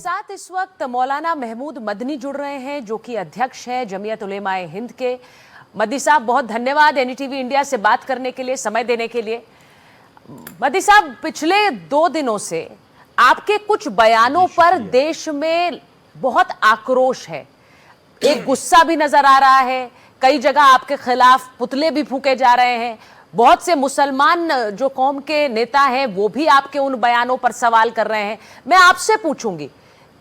साथ इस वक्त मौलाना महमूद मदनी जुड़ रहे हैं, जो कि अध्यक्ष हैं जमीयत उलेमाए हिंद के। मदनी साहब, बहुत धन्यवाद एनडीटीवी इंडिया से बात करने के लिए, समय देने के लिए। मदनी साहब, पिछले 2 दिनों से आपके कुछ बयानों पर देश में बहुत आक्रोश है, एक गुस्सा भी नजर आ रहा है, कई जगह आपके खिलाफ पुतले भी फूके जा रहे हैं। बहुत से मुसलमान जो कौम के नेता हैं वो भी आपके उन बयानों पर सवाल कर रहे हैं। मैं आपसे पूछूंगी,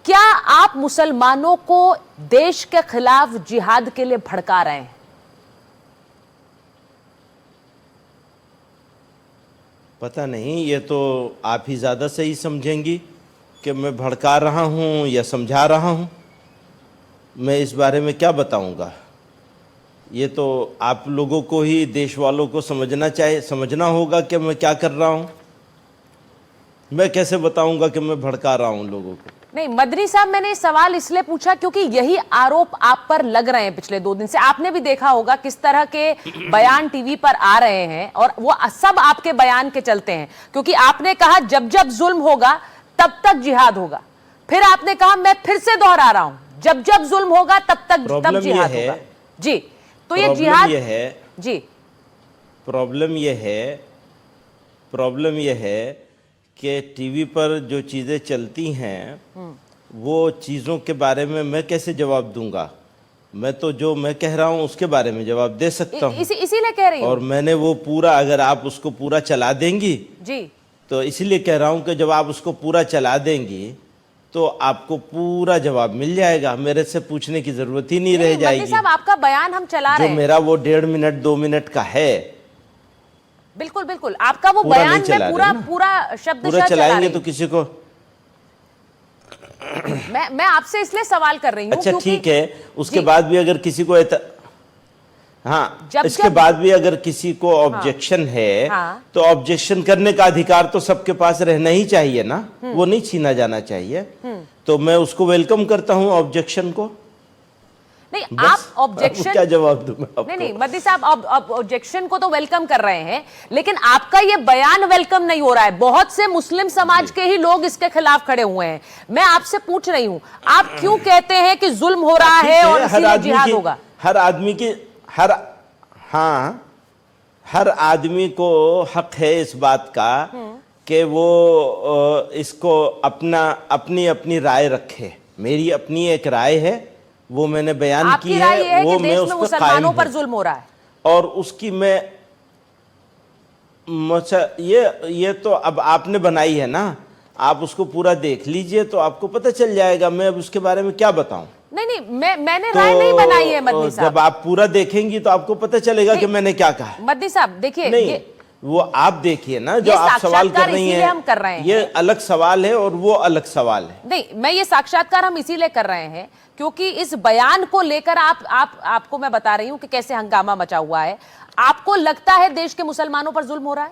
क्या आप मुसलमानों को देश के खिलाफ जिहाद के लिए भड़का रहे हैं? पता नहीं, ये तो आप ही ज़्यादा सही समझेंगी कि मैं भड़का रहा हूँ या समझा रहा हूँ। मैं इस बारे में क्या बताऊँगा? ये तो आप लोगों को ही, देश वालों को समझना होगा कि मैं क्या कर रहा हूँ। मैं कैसे बताऊँगा कि मैं भड़का रहा हूँ लोगों को? नहीं मदनी साहब, मैंने सवाल इसलिए पूछा क्योंकि यही आरोप आप पर लग रहे हैं पिछले 2 दिन से। आपने भी देखा होगा किस तरह के बयान टीवी पर आ रहे हैं, और वो सब आपके बयान के चलते हैं। क्योंकि आपने कहा जब जब जुल्म होगा तब तक जिहाद होगा, फिर आपने कहा, मैं फिर से दोहरा रहा हूं, जब जब जुल्म होगा तब जिहाद होगा। जी, तो ये जिहाद जी, प्रॉब्लम ये है कि टीवी पर जो चीज़ें चलती हैं वो चीज़ों के बारे में मैं कैसे जवाब दूंगा? मैं तो जो मैं कह रहा हूँ उसके बारे में जवाब दे सकता हूँ। इसीलिए कह रही हूँ। और मैंने वो पूरा, अगर आप उसको पूरा चला देंगी जी, तो इसीलिए कह रहा हूँ कि जब आप उसको पूरा चला देंगी तो आपको पूरा जवाब मिल जाएगा, मेरे से पूछने की जरूरत ही नहीं रह जाएगी। साहब, आपका बयान हम चला रहे हैं, जो मेरा वो 1.5 मिनट 2 मिनट का है। बिल्कुल बिल्कुल, आपका वो बयान में पूरा शब्द पूरा चलाएंगे तो किसी को मैं आपसे इसलिए सवाल कर रही हूँ। अच्छा ठीक है, उसके बाद भी अगर किसी को इसके बाद भी अगर किसी को ऑब्जेक्शन है तो ऑब्जेक्शन करने का अधिकार तो सबके पास रहना ही चाहिए ना, वो नहीं छीना जाना चाहिए। तो मैं उसको वेलकम करता हूँ, ऑब्जेक्शन को। नहीं, आप ऑब्जेक्शन क्या जवाब दूं मैं आपको? नहीं मदनी साहब, अब ऑब्जेक्शन को तो वेलकम कर रहे हैं, लेकिन आपका ये बयान वेलकम नहीं हो रहा है। बहुत से मुस्लिम समाज के ही लोग इसके खिलाफ खड़े हुए हैं। मैं आपसे पूछ रही हूं, आप क्यों कहते हैं कि जुल्म हो रहा है और इसीलिए जिहाद होगा? हर आदमी को हक है इस बात का कि वो इसको अपनी राय रखे। मेरी अपनी एक राय है, वो मैंने बयान की है, वो मैं उस पर मुसलमानों पर जुल्म हो रहा है, और उसकी मैं ये तो अब आपने बनाई है ना, आप उसको पूरा देख लीजिए तो आपको पता चल जाएगा। मैं अब उसके बारे में क्या बताऊं? नहीं, मैंने राय नहीं बनाई है मदनी साहब। जब आप पूरा देखेंगी तो आपको पता चलेगा कि मैंने क्या कहा। मदनी साहब देखिए, नहीं वो आप देखिए ना, जो आप सवाल कर रही हैं, हम कर रहे हैं, ये अलग सवाल है और वो अलग सवाल है। नहीं, मैं ये साक्षात्कार हम इसीलिए कर रहे हैं क्योंकि इस बयान को लेकर आपको मैं बता रही हूं कि कैसे हंगामा मचा हुआ है। आपको लगता है देश के मुसलमानों पर जुल्म हो रहा है?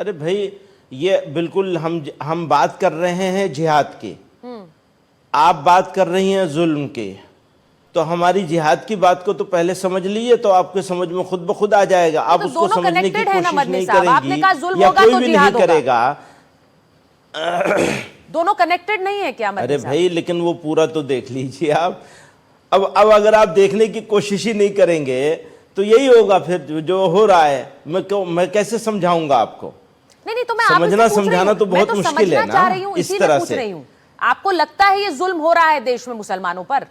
अरे भाई, ये बिल्कुल हम बात कर रहे हैं जिहाद की, आप बात कर रही हैं जुल्म की। तो हमारी जिहाद की बात को तो पहले समझ लीजिए, तो आपके समझ में खुद ब खुद आ जाएगा। आप उसको समझने की कोशिश नहीं करेंगी या कोई भी नहीं करेगा। दोनों कनेक्टेड नहीं है क्या? अरे भाई, लेकिन वो पूरा तो देख लीजिए आप। अब अगर आप देखने की कोशिश ही नहीं करेंगे तो यही होगा फिर जो हो रहा है। मैं कैसे समझाऊंगा आपको? नहीं, तो मैं समझना समझाना तो बहुत मुश्किल है ना इस तरह से। आपको लगता है ये जुल्म हो रहा है देश में मुसलमानों पर?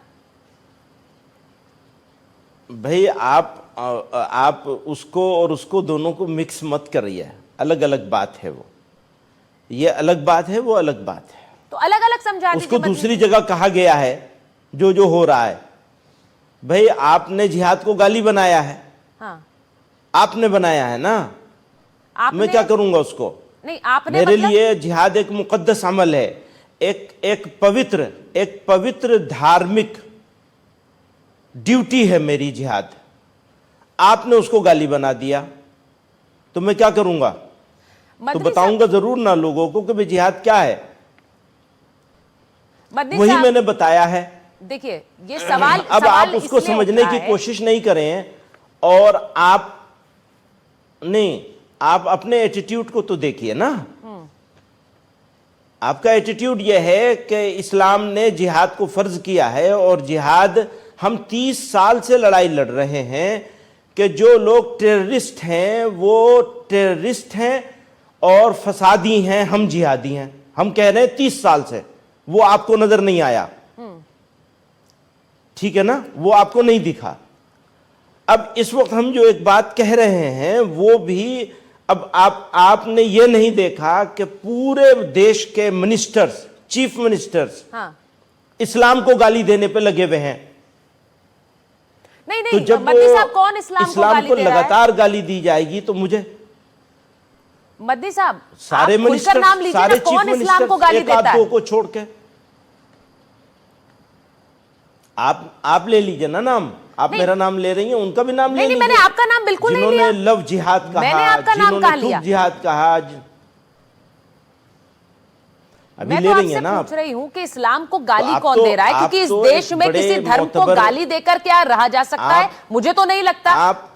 भाई आप उसको और उसको दोनों को मिक्स मत करिए, अलग अलग बात है वो। ये अलग बात है, वो अलग बात है, तो अलग अलग समझा दीजिए। उसको दूसरी जगह कहा गया है जो हो रहा है। भाई आपने जिहाद को गाली बनाया है। हाँ। आपने बनाया है ना, मैं क्या करूंगा उसको? नहीं, आपने मेरे लिए जिहाद एक मुकद्दस अमल है, एक पवित्र धार्मिक ड्यूटी है मेरी जिहाद। आपने उसको गाली बना दिया तो मैं क्या करूंगा? तो बताऊंगा जरूर ना लोगों को कि जिहाद क्या है। वही मैंने बताया है। देखिए, ये सवाल अब आप उसको समझने की कोशिश नहीं करें, और आप अपने एटीट्यूड को तो देखिए ना। आपका एटीट्यूड यह है कि इस्लाम ने जिहाद को फर्ज किया है, और जिहाद हम 30 साल से लड़ाई लड़ रहे हैं कि जो लोग टेररिस्ट हैं वो टेररिस्ट हैं और फसादी हैं, हम जिहादी हैं। हम कह रहे हैं 30 साल से, वो आपको नजर नहीं आया, ठीक है ना, वो आपको नहीं दिखा। अब इस वक्त हम जो एक बात कह रहे हैं वो भी, अब आपने ये नहीं देखा कि पूरे देश के मिनिस्टर्स, चीफ मिनिस्टर्स इस्लाम को गाली देने पे लगे हुए हैं। नहीं तो जब मद्दी साहब, कौन इस्लाम को गाली दे रहा है? लगातार गाली दी जाएगी तो मुझे, मद्दी साहब सारे मिनिस्टर, नाम लीजिए सारे ना, कौन चीफ इस्लाम को गाली मिनिस्टर, एक देता आध है? दो को छोड़ के आप ले लीजिए ना नाम। आप मेरा नाम ले रही हैं, उनका भी नाम ले लीजिए। मैंने आपका नाम बिल्कुल नहीं लिया। जिन्होंने लव जिहाद कहा, मैंने आपका नाम कहा लिया, जिहाद कहा, अभी मैं ले तो रही है ना पूछ रही हूँ कि इस्लाम को गाली तो कौन दे रहा है, क्योंकि इस देश में किसी धर्म को गाली देकर क्या रहा जा सकता है? मुझे तो नहीं लगता। आप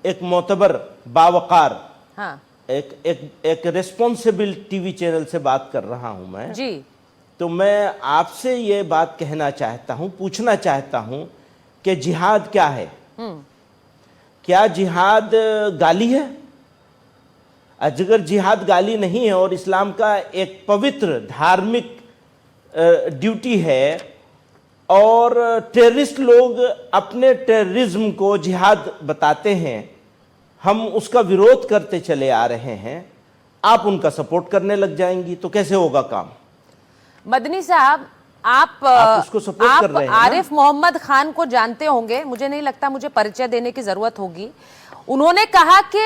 एक मोतबर, बावकार, हाँ एक रेस्पॉन्सिबल टीवी चैनल से बात कर रहा हूं मैं जी। तो मैं आपसे ये बात कहना चाहता हूं, पूछना चाहता हूं कि जिहाद क्या है? क्या जिहाद गाली है? अगर जिहाद गाली नहीं है और इस्लाम का एक पवित्र धार्मिक ड्यूटी है, और टेररिस्ट लोग अपने टेररिज्म को जिहाद बताते हैं, हम उसका विरोध करते चले आ रहे हैं, आप उनका सपोर्ट करने लग जाएंगी तो कैसे होगा काम? मदनी साहब, आप उसको सपोर्ट कर रहे हैं ना? आरिफ मोहम्मद खान को जानते होंगे, मुझे नहीं लगता मुझे परिचय देने की जरूरत होगी। उन्होंने कहा कि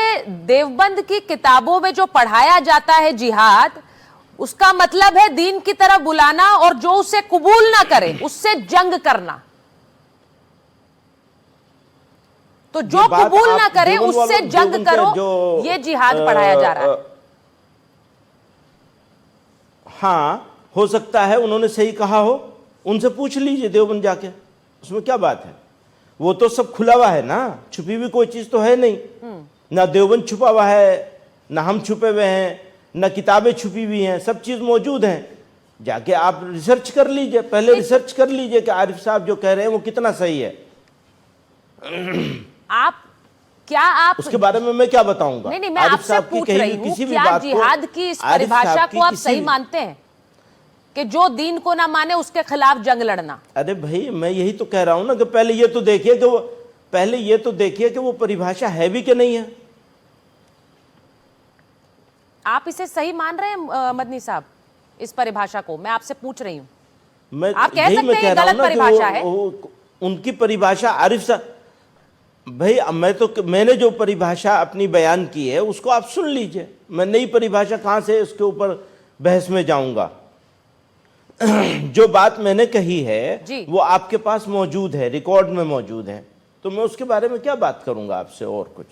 देवबंद की किताबों में जो पढ़ाया जाता है जिहाद, उसका मतलब है दीन की तरफ बुलाना, और जो उसे कबूल ना करे उससे जंग करना। तो जो कबूल ना करे उससे जंग करो, ये जिहाद पढ़ाया जा रहा है। हाँ, हो सकता है उन्होंने सही कहा हो, उनसे पूछ लीजिए देवबंद जाके, उसमें क्या बात है? वो तो सब खुला हुआ है ना, छुपी हुई कोई चीज तो है नहीं। ना देवबंद छुपा हुआ है, ना हम छुपे हुए हैं, ना किताबें छुपी हुई हैं, सब चीज मौजूद हैं। जाके आप रिसर्च कर लीजिए, पहले रिसर्च कर लीजिए कि आरिफ साहब जो कह रहे हैं वो कितना सही है। आप उसके बारे में मैं क्या बताऊंगा? नहीं, मैं आपसे पूछ रही हूँ, क्या जिहाद की इस परिभाषा को आप सही मानते हैं कि जो दीन को ना माने उसके खिलाफ जंग लड़ना? अरे भाई, मैं यही तो कह रहा हूं ना कि पहले ये तो देखिए कि वो परिभाषा है भी कि नहीं है। आप इसे सही मान रहे हैं मदनी साहब, इस परिभाषा को? मैं आपसे पूछ रही हूं। आप कह सकते हैं ये गलत परिभाषा है। उनकी परिभाषा, आरिफ साहब भाई, मैंने जो परिभाषा अपनी बयान की है उसको आप सुन लीजिए। मैं नई परिभाषा कहां से उसके ऊपर बहस में जाऊंगा? जो बात मैंने कही है वो आपके पास मौजूद है, रिकॉर्ड में मौजूद है, तो मैं उसके बारे में क्या बात करूंगा आपसे और कुछ?